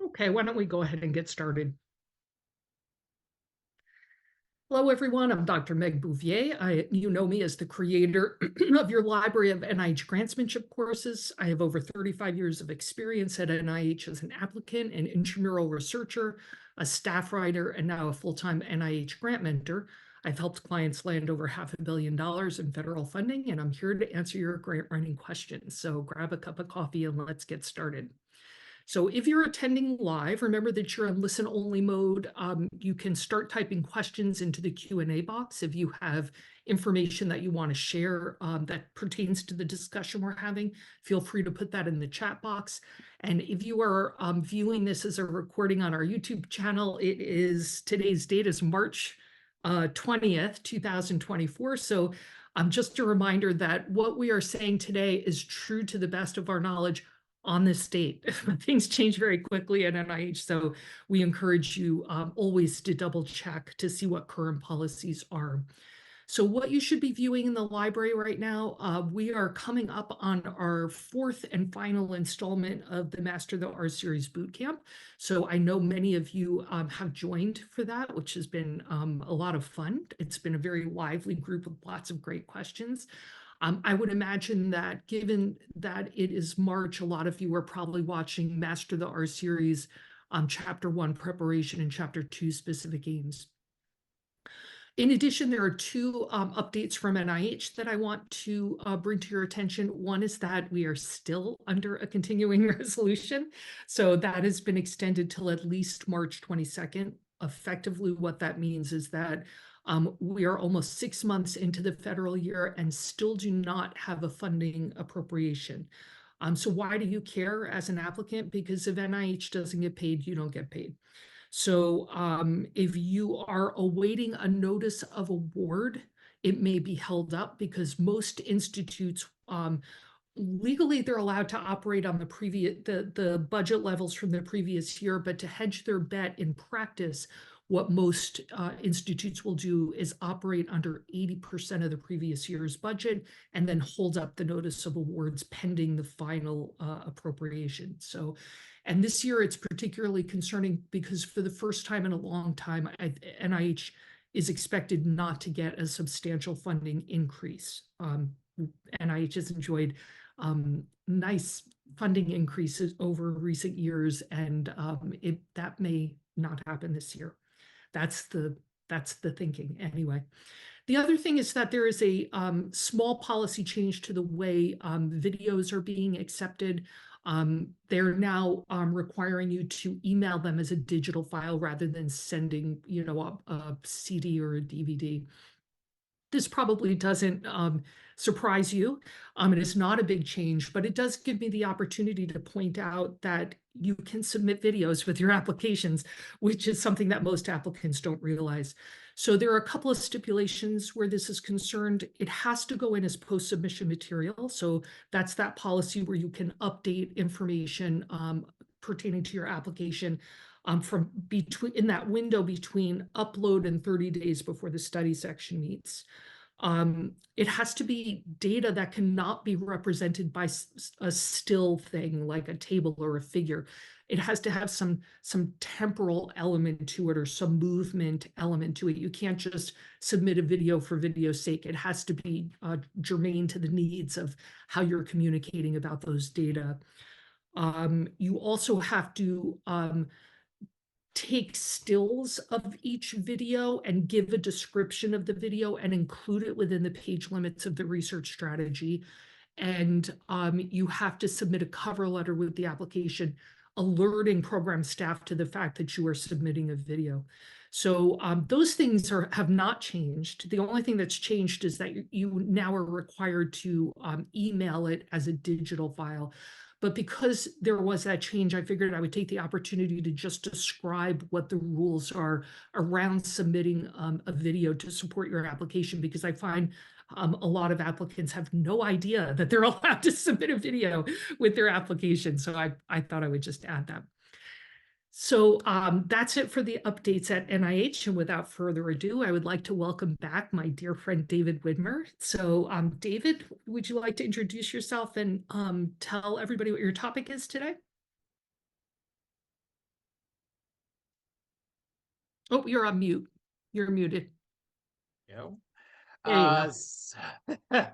Okay, why don't we go ahead and get started? Hello, everyone. I'm Dr. Meg Bouvier. You know me as the creator of your library of NIH grantsmanship courses. I have over 35 years of experience at NIH as an applicant, an intramural researcher, a staff writer, and now a full-time NIH grant mentor. I've helped clients land over $500 million in federal funding, and I'm here to answer your grant writing questions. So grab a cup of coffee and let's get started. So if you're attending live, remember that you're in listen-only mode. You can start typing questions into the Q&A box. If you have information that you want to share that pertains to the discussion we're having, feel free to put that in the chat box. And if you are viewing this as a recording on our YouTube channel, today's date is March 20th, 2024. So just a reminder that what we are saying today is true to the best of our knowledge on this date. Things change very quickly at NIH, so we encourage you always to double check to see what current policies are. So what you should be viewing in the library right now, we are coming up on our fourth and final installment of the Master the R Series Bootcamp. So I know many of you have joined for that, which has been a lot of fun. It's been a very lively group with lots of great questions. I would imagine that given that it is March, a lot of you are probably watching Master the R Series Chapter 1 preparation and Chapter 2 specific aims. In addition, there are two updates from NIH that I want to bring to your attention. One is that we are still under a continuing resolution. So that has been extended till at least March 22nd. Effectively, what that means is that we are almost 6 months into the federal year and still do not have a funding appropriation. So why do you care as an applicant? Because if NIH doesn't get paid, you don't get paid. So if you are awaiting a notice of award, it may be held up because most institutes, legally, they're allowed to operate on the budget levels from the previous year, but to hedge their bet in practice, what most institutes will do is operate under 80% of the previous year's budget and then hold up the notice of awards pending the final appropriation. So, and this year it's particularly concerning because for the first time in a long time, NIH is expected not to get a substantial funding increase. NIH has enjoyed nice funding increases over recent years, and that may not happen this year. That's the thinking anyway. The other thing is that there is a small policy change to the way videos are being accepted. They're now requiring you to email them as a digital file rather than sending, a CD or a DVD. This probably doesn't surprise you. It is not a big change, but it does give me the opportunity to point out that you can submit videos with your applications, which is something that most applicants don't realize. So there are a couple of stipulations where this is concerned. It has to go in as post-submission material. So that's that policy where you can update information pertaining to your application from in that window between upload and 30 days before the study section meets. It has to be data that cannot be represented by a still thing like a table or a figure. It has to have some temporal element to it or some movement element to it. You can't just submit a video for video's sake. It has to be germane to the needs of how you're communicating about those data. You also have to take stills of each video and give a description of the video and include it within the page limits of the research strategy. And you have to submit a cover letter with the application alerting program staff to the fact that you are submitting a video. So those things have not changed. The only thing that's changed is that you now are required to email it as a digital file. But because there was that change, I figured I would take the opportunity to just describe what the rules are around submitting a video to support your application, because I find a lot of applicants have no idea that they're allowed to submit a video with their application. So I thought I would just add that. So that's it for the updates at NIH. And without further ado, I would like to welcome back my dear friend, David Widmer. So David, would you like to introduce yourself and tell everybody what your topic is today? Oh, you're on mute. You're muted. You There you know. go.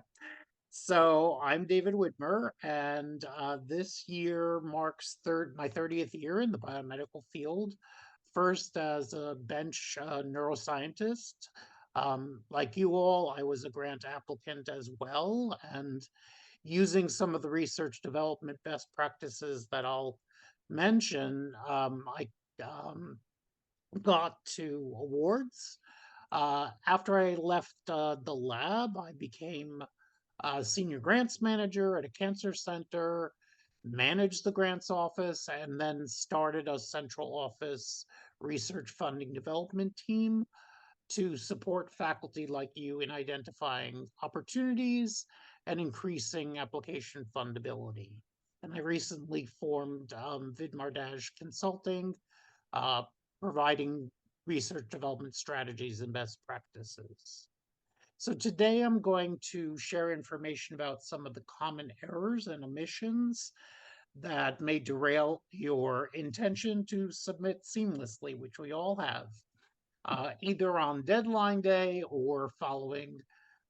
So I'm David Widmer, and this year marks my 30th year in the biomedical field. First as a bench neuroscientist. Like you all, I was a grant applicant as well, and using some of the research development best practices that I'll mention, I got 2 awards. After I left the lab, I became a senior grants manager at a cancer center, managed the grants office, and then started a central office research funding development team to support faculty like you in identifying opportunities and increasing application fundability. And I recently formed Widmer Consulting, uh, providing research development strategies and best practices. So today I'm going to share information about some of the common errors and omissions that may derail your intention to submit seamlessly, which we all have, either on deadline day or following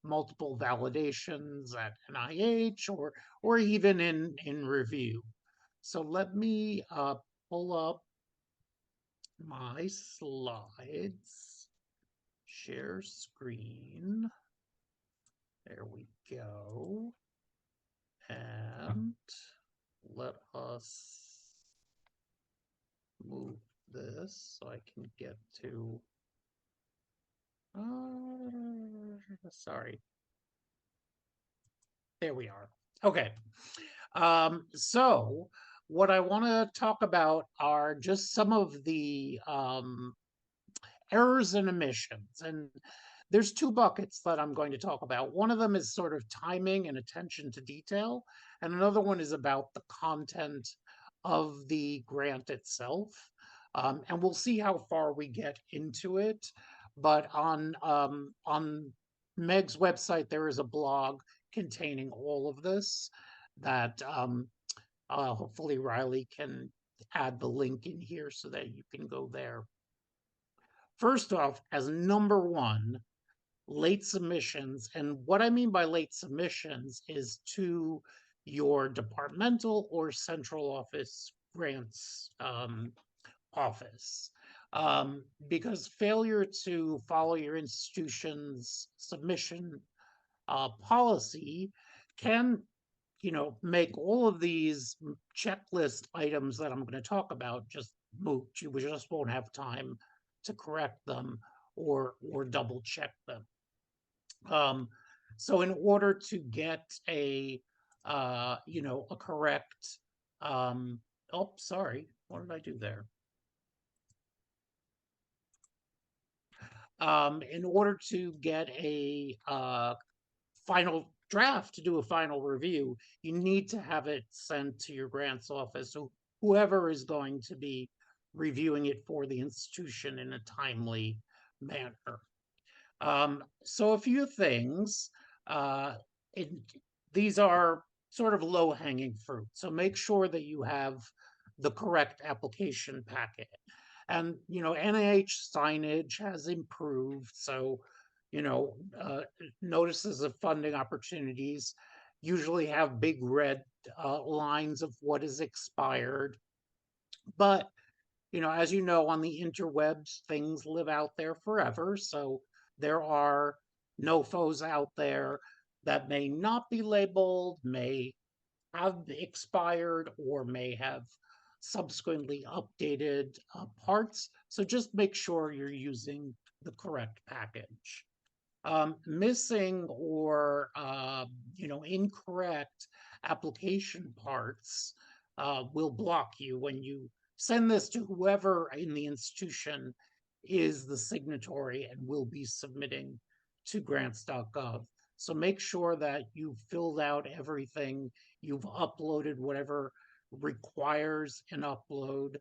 multiple validations at NIH or even in review. So let me pull up my slides, share screen. There we go. And let us move this so I can get to, sorry. There we are. Okay. So what I want to talk about are just some of the errors and omissions. And there's 2 buckets that I'm going to talk about. One of them is sort of timing and attention to detail, and another one is about the content of the grant itself. And we'll see how far we get into it. But on Meg's website, there is a blog containing all of this that hopefully Riley can add the link in here so that you can go there. First off, as number 1, late submissions. And what I mean by late submissions is to your departmental or central office grants office. Because failure to follow your institution's submission policy can make all of these checklist items that I'm going to talk about just moot. You just won't have time to correct them or double check them. So in order to get a correct, oh, sorry, what did I do there? In order to get a final draft, to do a final review, you need to have it sent to your grants office. So whoever is going to be reviewing it for the institution in a timely manner. So a few things. These are sort of low-hanging fruit. So make sure that you have the correct application packet. And, NIH signage has improved. So, notices of funding opportunities usually have big red lines of what is expired. But, as you know, on the interwebs, things live out there forever. So there are NOFOs out there that may not be labeled, may have expired, or may have subsequently updated parts. So just make sure you're using the correct package. Missing or incorrect application parts will block you when you send this to whoever in the institution is the signatory and will be submitting to grants.gov. So make sure that you've filled out everything, you've uploaded whatever requires an upload,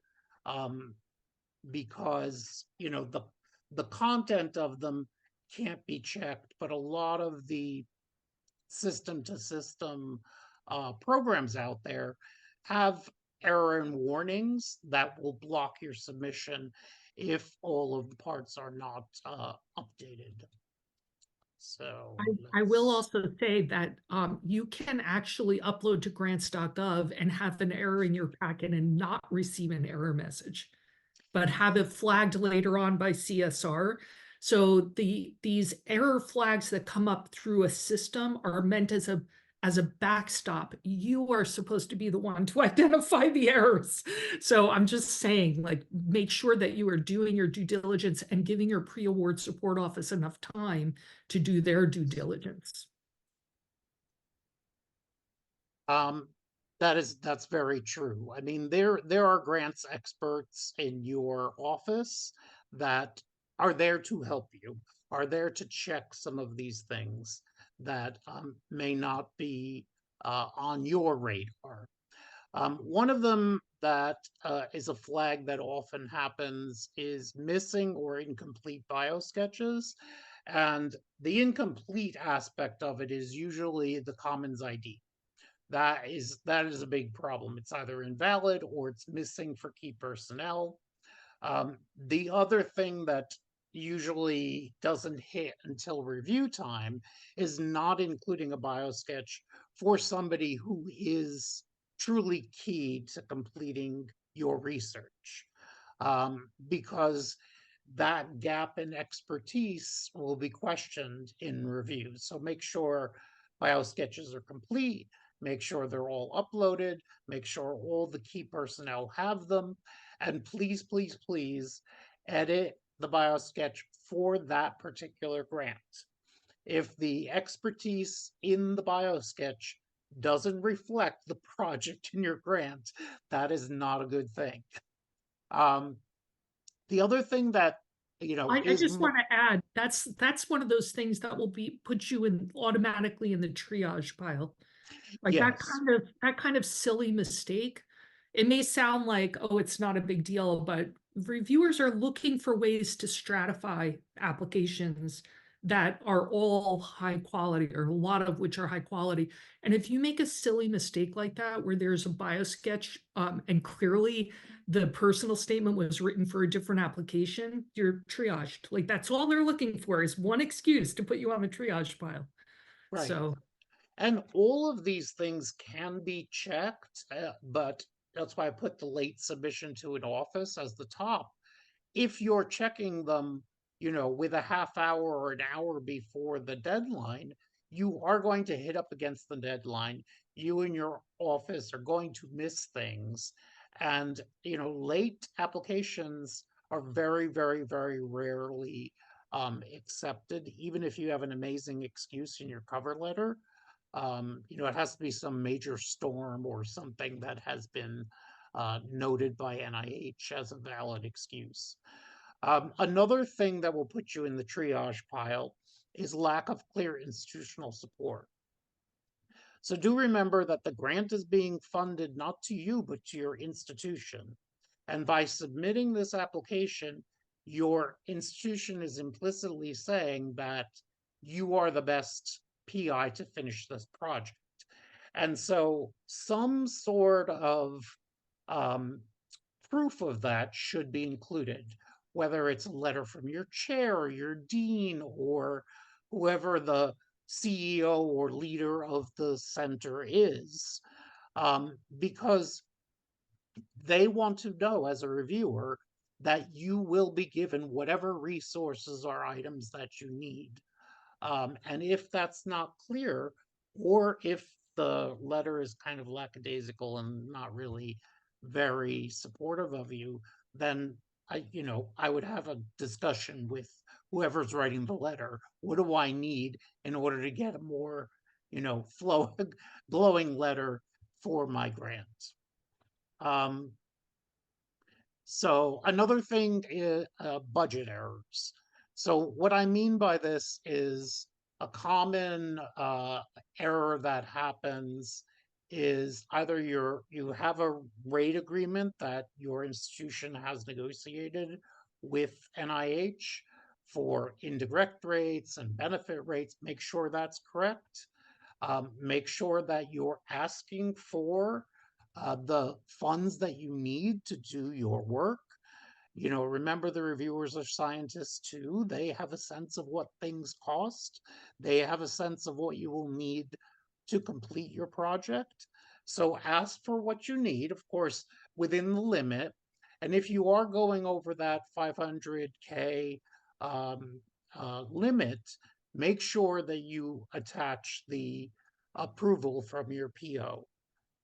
because the content of them can't be checked, but a lot of the system to system programs out there have error and warnings that will block your submission if all of the parts are not updated. So I will let's. also say that you can actually upload to grants.gov and have an error in your packet and not receive an error message, but have it flagged later on by CSR. So these error flags that come up through a system are meant as a backstop. You are supposed to be the one to identify the errors. So I'm just saying, like, make sure that you are doing your due diligence and giving your pre-award support office enough time to do their due diligence. Um, that's very true. I mean, there are grants experts in your office that are there to help you, are there to check some of these things that may not be on your radar. One of them that is a flag that often happens is missing or incomplete biosketches. And the incomplete aspect of it is usually the Commons ID. That is a big problem. It's either invalid or it's missing for key personnel. The other thing that usually doesn't hit until review time is not including a biosketch for somebody who is truly key to completing your research. Because that gap in expertise will be questioned in review. So make sure biosketches are complete, make sure they're all uploaded, make sure all the key personnel have them, and please, please, please edit the biosketch for that particular grant. If the expertise in the biosketch doesn't reflect the project in your grant, that is not a good thing. Um, the other thing that I just want to add that's one of those things that will be put you in automatically in the triage pile. Like yes, that kind of silly mistake. It may sound like, oh, it's not a big deal, but reviewers are looking for ways to stratify applications that are all high quality, or a lot of which are high quality. And if you make a silly mistake like that, where there's a biosketch, and clearly the personal statement was written for a different application, you're triaged. Like that's all they're looking for is one excuse to put you on the triage pile. right. So And all of these things can be checked, but that's why I put the late submission to an office as the top. If you're checking them, with a half hour or an hour before the deadline, you are going to hit up against the deadline. You and your office are going to miss things. And, late applications are very, very, very rarely accepted, even if you have an amazing excuse in your cover letter. It has to be some major storm or something that has been noted by NIH as a valid excuse. Another thing that will put you in the triage pile is lack of clear institutional support. So do remember that the grant is being funded not to you, but to your institution. And by submitting this application, your institution is implicitly saying that you are the best PI to finish this project. And so some sort of um, proof of that should be included, whether it's a letter from your chair or your dean or whoever the CEO or leader of the center is, because they want to know as a reviewer that you will be given whatever resources or items that you need. And if that's not clear, or if the letter is kind of lackadaisical and not really very supportive of you, then I would have a discussion with whoever's writing the letter. What do I need in order to get a more, flow, glowing letter for my grant? Um, so another thing is budget errors. So what I mean by this is a common error that happens is either you have a rate agreement that your institution has negotiated with NIH for indirect rates and benefit rates. Make sure that's correct. Make sure that you're asking for the funds that you need to do your work. Remember the reviewers are scientists too. They have a sense of what things cost. They have a sense of what you will need to complete your project. So ask for what you need, of course, within the limit. And if you are going over that 500K limit, make sure that you attach the approval from your PO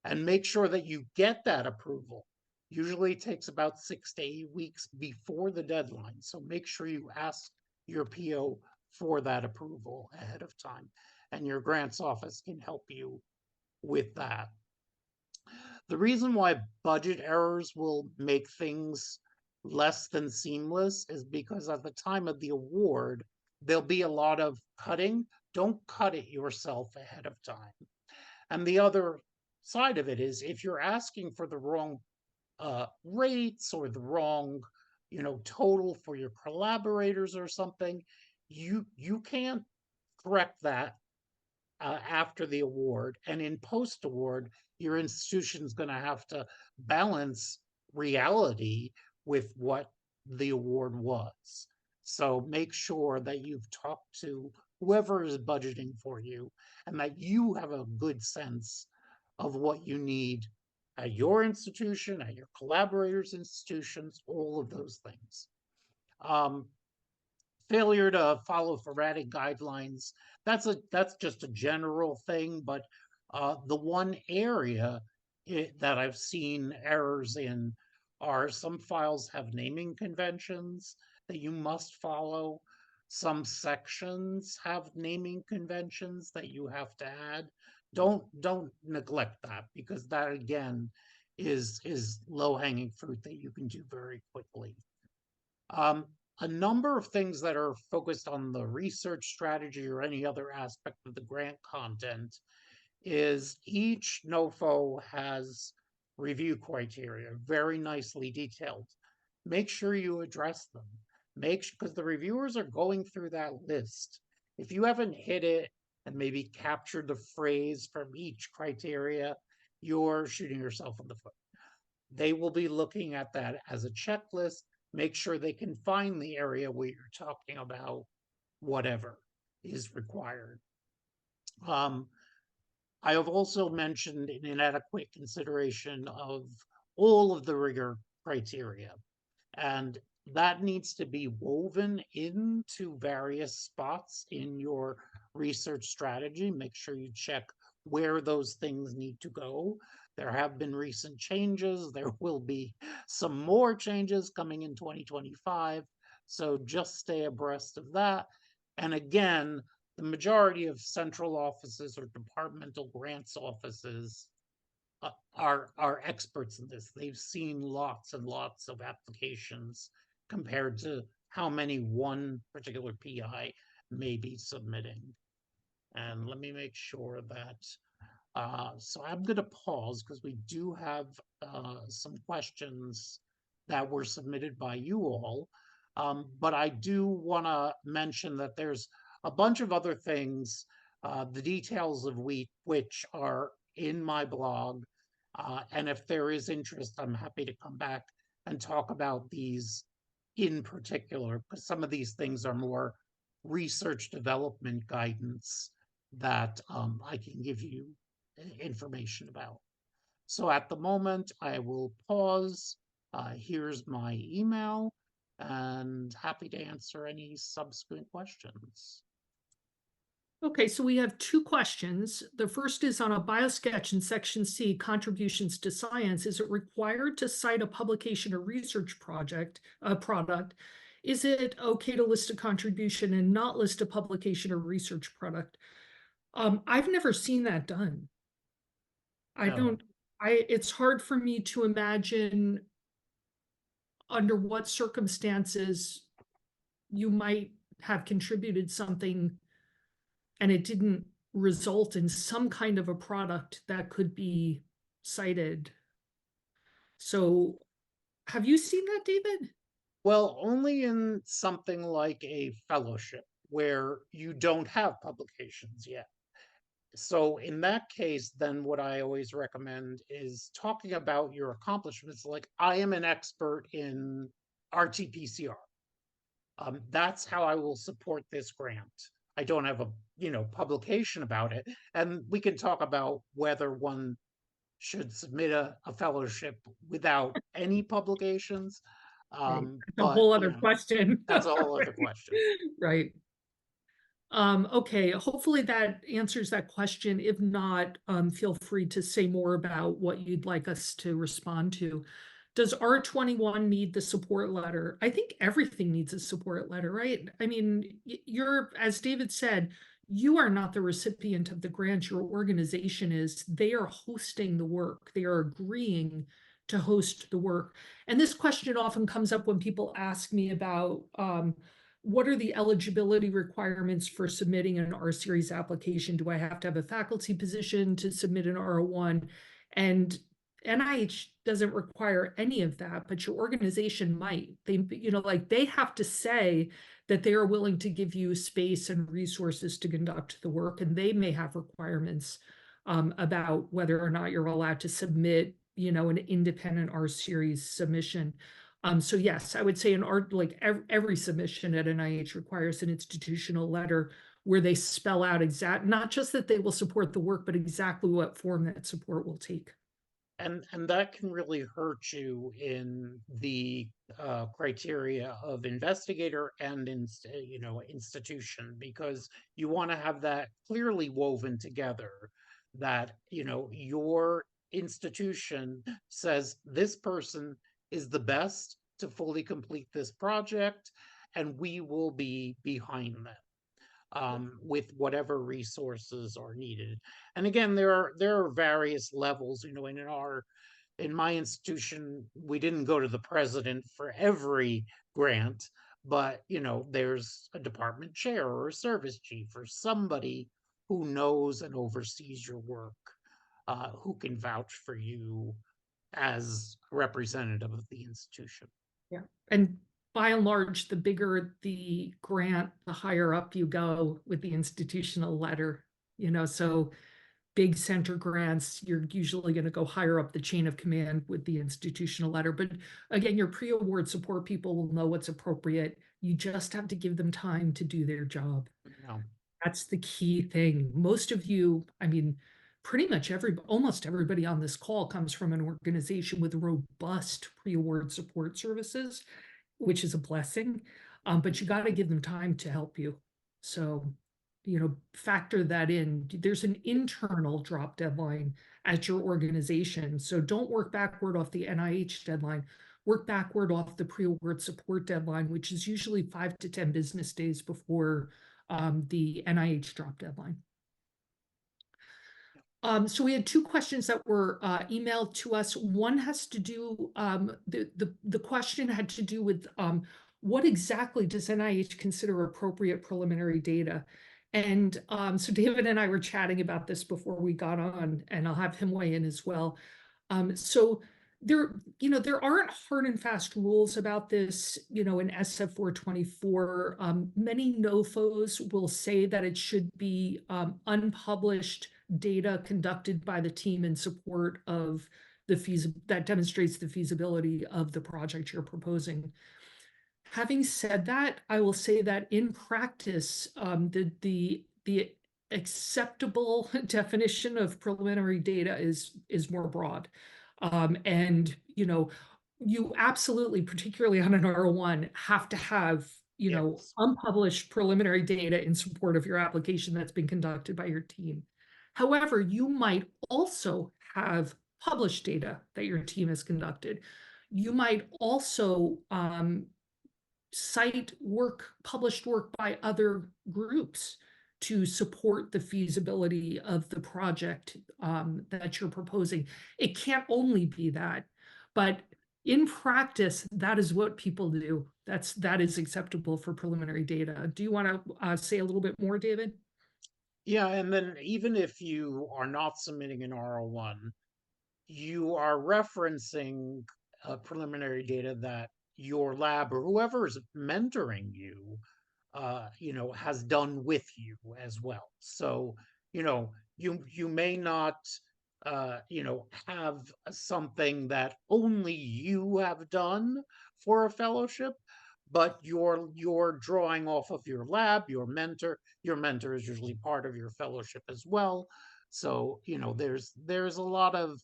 and make sure that you get that approval. Usually it takes about 6 to 8 weeks before the deadline. So make sure you ask your PO for that approval ahead of time, and your grants office can help you with that. The reason why budget errors will make things less than seamless is because at the time of the award, there'll be a lot of cutting. Don't cut it yourself ahead of time. And the other side of it is if you're asking for the wrong rates or the wrong, total for your collaborators or something, you can't correct that after the award. And in post award, your institution's going to have to balance reality with what the award was. So make sure that you've talked to whoever is budgeting for you and that you have a good sense of what you need at your institution, at your collaborators' institutions, all of those things. Failure to follow formatting guidelines, that's just a general thing, but the one area that I've seen errors in are some files have naming conventions that you must follow. Some sections have naming conventions that you have to add. Don't neglect that, because that again is low-hanging fruit that you can do very quickly. A number of things that are focused on the research strategy or any other aspect of the grant content is each NOFO has review criteria, very nicely detailed. Make sure you address them. Because the reviewers are going through that list. If you haven't hit it and maybe captured the phrase from each criteria, you're shooting yourself in the foot. They will be looking at that as a checklist. Make sure they can find the area where you're talking about whatever is required. I have also mentioned an inadequate consideration of all of the rigor criteria, and that needs to be woven into various spots in your research strategy. Make sure you check where those things need to go. There have been recent changes. There will be some more changes coming in 2025. So just stay abreast of that. And again, the majority of central offices or departmental grants offices are experts in this. They've seen lots and lots of applications compared to how many one particular PI may be submitting. And let me make sure that, so I'm going to pause because we do have some questions that were submitted by you all. But I do want to mention that there's a bunch of other things, the details of which are in my blog. And if there is interest, I'm happy to come back and talk about these in particular, because some of these things are more research development guidance that I can give you information about. So at the moment, I will pause. Here's my email, and happy to answer any subsequent questions. Okay, so we have two questions. The first is on a biosketch in section C, contributions to science. Is it required to cite a publication or research product? Is it okay to list a contribution and not list a publication or research product? I've never seen that done. It's hard for me to imagine under what circumstances you might have contributed something and it didn't result in some kind of a product that could be cited. So have you seen that, David? Well, only in something like a fellowship where you don't have publications yet. So in that case, then what I always recommend is talking about your accomplishments. Like, I am an expert in RT-PCR. That's how I will support this grant. I don't have a publication about it, and we can talk about whether one should submit a fellowship without any publications. Right. It's a But whole other question. that's a whole other question. Right. Okay, hopefully that answers that question. If not, feel free to say more about what you'd like us to respond to. Does R21 need the support letter? I think everything needs a support letter, right? I mean, you're, as David said, you are not the recipient of the grant, your organization is. They are hosting the work. They are agreeing to host the work. And this question often comes up when people ask me about what are the eligibility requirements for submitting an R-Series application? Do I have to have a faculty position to submit an R01? And NIH doesn't require any of that, but your organization might. They have to say that they are willing to give you space and resources to conduct the work, and they may have requirements about whether or not you're allowed to submit, an independent R-Series submission. So yes, I would say every submission at NIH requires an institutional letter where they spell out not just that they will support the work, but exactly what form that support will take. And that can really hurt you in the criteria of investigator and institution, because you want to have that clearly woven together, that your institution says this person is the best to fully complete this project, and we will be behind them with whatever resources are needed. And again, there are various levels. In my institution, we didn't go to the president for every grant, but there's a department chair or a service chief or somebody who knows and oversees your work, who can vouch for you as a representative of the institution. Yeah. And by and large, the bigger the grant, the higher up you go with the institutional letter. So big center grants, you're usually going to go higher up the chain of command with the institutional letter. But again, your pre-award support people will know what's appropriate. You just have to give them time to do their job. Yeah. That's the key thing. Most of you, I mean, pretty much almost everybody on this call comes from an organization with robust pre-award support services, which is a blessing. But you got to give them time to help you. So, factor that in. There's an internal drop deadline at your organization. So don't work backward off the NIH deadline. Work backward off the pre-award support deadline, which is usually 5 to 10 business days before the NIH drop deadline. So we had two questions that were emailed to us. One has to do, the question had to do with what exactly does NIH consider appropriate preliminary data? And so David and I were chatting about this before we got on, and I'll have him weigh in as well. So there aren't hard and fast rules about this, in SF 424. Many NOFOs will say that it should be unpublished data conducted by the team in support of that demonstrates the feasibility of the project you're proposing. Having said that, I will say that in practice, the acceptable definition of preliminary data is more broad. And you absolutely, particularly on an R01, have to have Yes. unpublished preliminary data in support of your application that's been conducted by your team. However, you might also have published data that your team has conducted. You might also cite published work by other groups to support the feasibility of the project that you're proposing. It can't only be that, but in practice, that is what people do. That is acceptable for preliminary data. Do you want to say a little bit more, David? Yeah, and then even if you are not submitting an R01, you are referencing preliminary data that your lab or whoever is mentoring you, has done with you as well. So, you may not have something that only you have done for a fellowship, but you're drawing off of your lab, your mentor. Your mentor is usually part of your fellowship as well. So, there's a lot of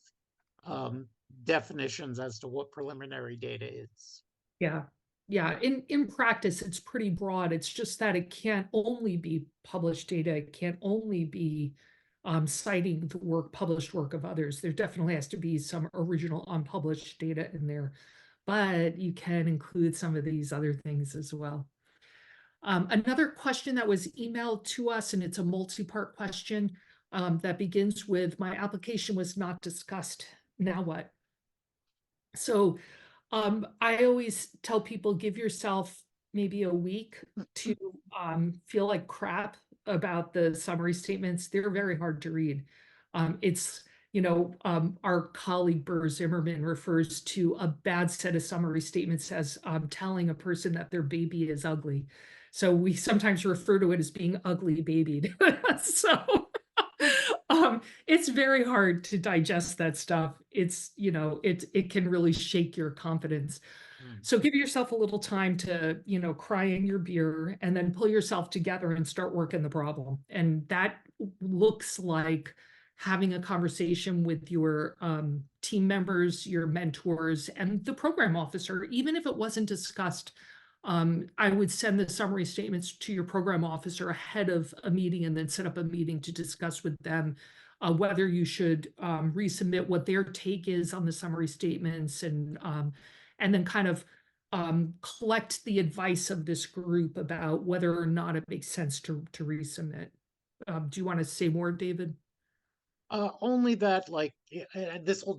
um, definitions as to what preliminary data is. Yeah. Yeah. In practice, it's pretty broad. It's just that it can't only be published data. It can't only be citing the published work of others. There definitely has to be some original unpublished data in there, but you can include some of these other things as well. Another question that was emailed to us, and it's a multi-part question that begins with, my application was not discussed. Now what? So I always tell people, give yourself maybe a week to feel like crap about the summary statements. They're very hard to read. It's, our colleague Burr Zimmerman refers to a bad set of summary statements as telling a person that their baby is ugly. So we sometimes refer to it as being ugly babied. So it's very hard to digest that stuff. It can really shake your confidence. Mm. So give yourself a little time to, cry in your beer and then pull yourself together and start working the problem. And that looks like having a conversation with your team members, your mentors, and the program officer, even if it wasn't discussed. I would send the summary statements to your program officer ahead of a meeting and then set up a meeting to discuss with them whether you should resubmit, what their take is on the summary statements, and then kind of collect the advice of this group about whether or not it makes sense to resubmit. Do you want to say more, David? Only that, like, this will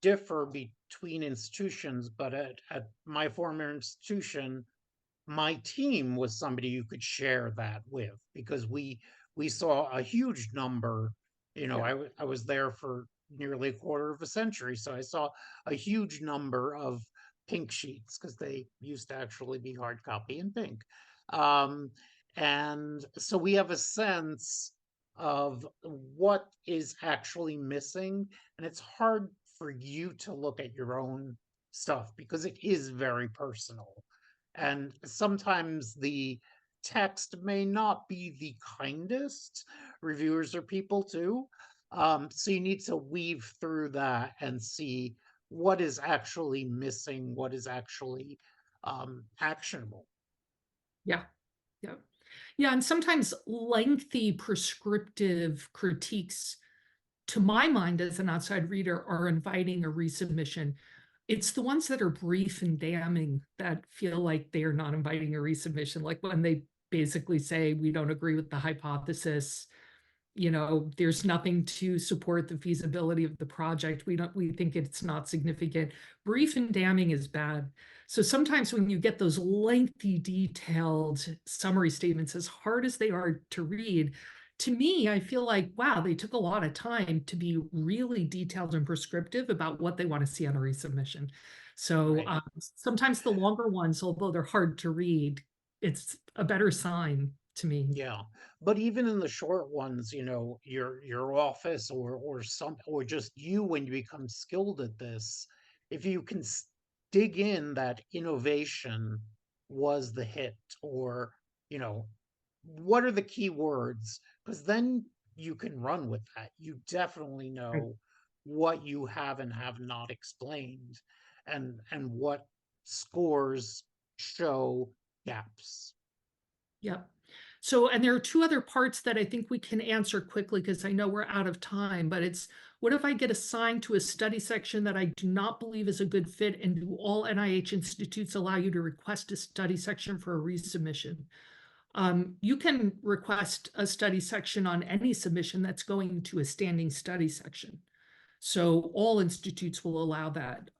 differ between institutions, but at my former institution, my team was somebody you could share that with, because we saw a huge number. Yeah. I was there for nearly a quarter of a century, so I saw a huge number of pink sheets, because they used to actually be hard copy and pink. Um, and so we have a sense of what is actually missing, and it's hard for you to look at your own stuff because it is very personal, and sometimes the text may not be the kindest. Reviewers are people too. So you need to weave through that and see what is actually missing, what is actually actionable. Yeah. Yeah. Yeah. And sometimes lengthy prescriptive critiques, to my mind as an outside reader, are inviting a resubmission. It's the ones that are brief and damning that feel like they are not inviting a resubmission. Like when they basically say, we don't agree with the hypothesis, there's nothing to support the feasibility of the project. We think it's not significant. Brief and damning is bad. So sometimes when you get those lengthy, detailed summary statements, as hard as they are to read, to me, I feel like, wow, they took a lot of time to be really detailed and prescriptive about what they want to see on a resubmission. So Right. sometimes the longer ones, although they're hard to read, it's a better sign to me. Yeah, but even in the short ones, your office or just you, when you become skilled at this, if you can dig in that innovation was the hit, or you know what are the key words, because then you can run with that. You definitely Right. know what you have and have not explained, and what scores show gaps. Yep. So, and there are two other parts that I think we can answer quickly because I know we're out of time, but it's, what if I get assigned to a study section that I do not believe is a good fit, and do all NIH institutes allow you to request a study section for a resubmission? You can request a study section on any submission that's going to a standing study section. So all institutes will allow that.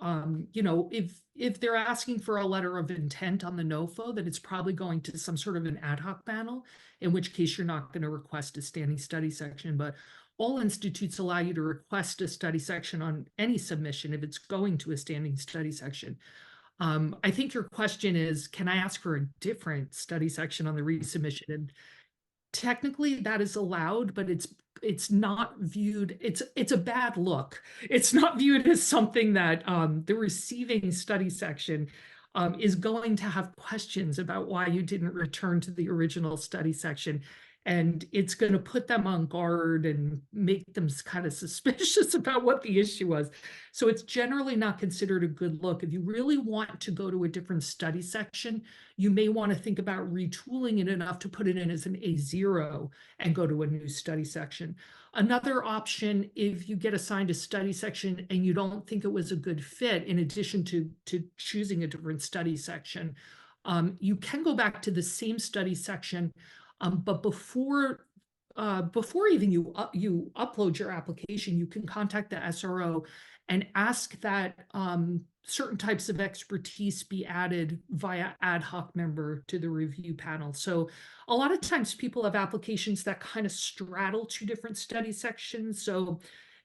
If they're asking for a letter of intent on the NOFO, then it's probably going to some sort of an ad hoc panel, in which case you're not going to request a standing study section. But all institutes allow you to request a study section on any submission if it's going to a standing study section. I think your question is, can I ask for a different study section on the resubmission? And technically that is allowed, but it's it's not viewed, it's a bad look. It's not viewed as something that the receiving study section is going to have questions about why you didn't return to the original study section. And it's going to put them on guard and make them kind of suspicious about what the issue was. So it's generally not considered a good look. If you really want to go to a different study section, you may want to think about retooling it enough to put it in as an A0 and go to a new study section. Another option, if you get assigned a study section and you don't think it was a good fit, in addition to choosing a different study section, you can go back to the same study section, but before even you upload your application, you can contact the SRO and ask that certain types of expertise be added via ad hoc member to the review panel. So a lot of times people have applications that kind of straddle two different study sections. So,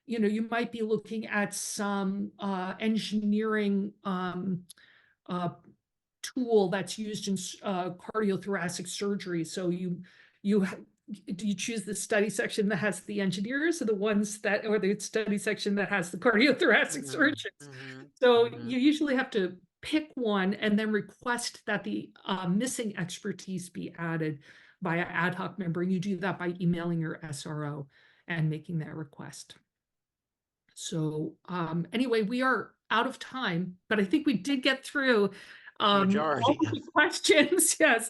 you know, you might be looking at some engineering tool that's used in cardiothoracic surgery. So you choose the study section that has the engineers, or the ones that, or the study section that has the cardiothoracic surgeons. So you usually have to pick one and then request that the missing expertise be added by an ad hoc member. And you do that by emailing your SRO and making that request. So anyway, we are out of time, but I think we did get through Majority. all of the questions. Yes.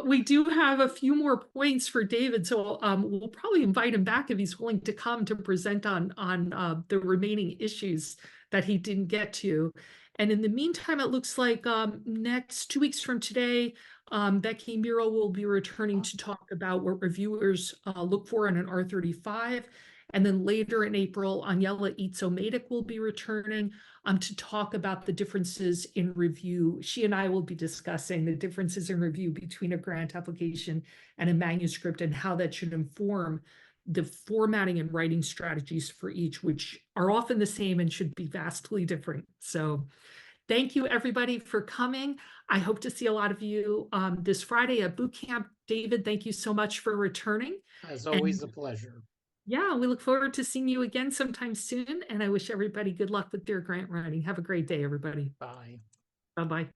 We do have a few more points for David, so we'll probably invite him back if he's willing to come to present on the remaining issues that he didn't get to. And in the meantime, it looks like next 2 weeks from today, Becky Miro will be returning to talk about what reviewers look for in an R35. And then later in April, Aniela Itzo-Madic will be returning to talk about the differences in review. She and I will be discussing the differences in review between a grant application and a manuscript, and how that should inform the formatting and writing strategies for each, which are often the same and should be vastly different. So thank you, everybody, for coming. I hope to see a lot of you this Friday at boot camp. David, thank you so much for returning. As always, a pleasure. Yeah, we look forward to seeing you again sometime soon. And I wish everybody good luck with their grant writing. Have a great day, everybody. Bye. Bye-bye.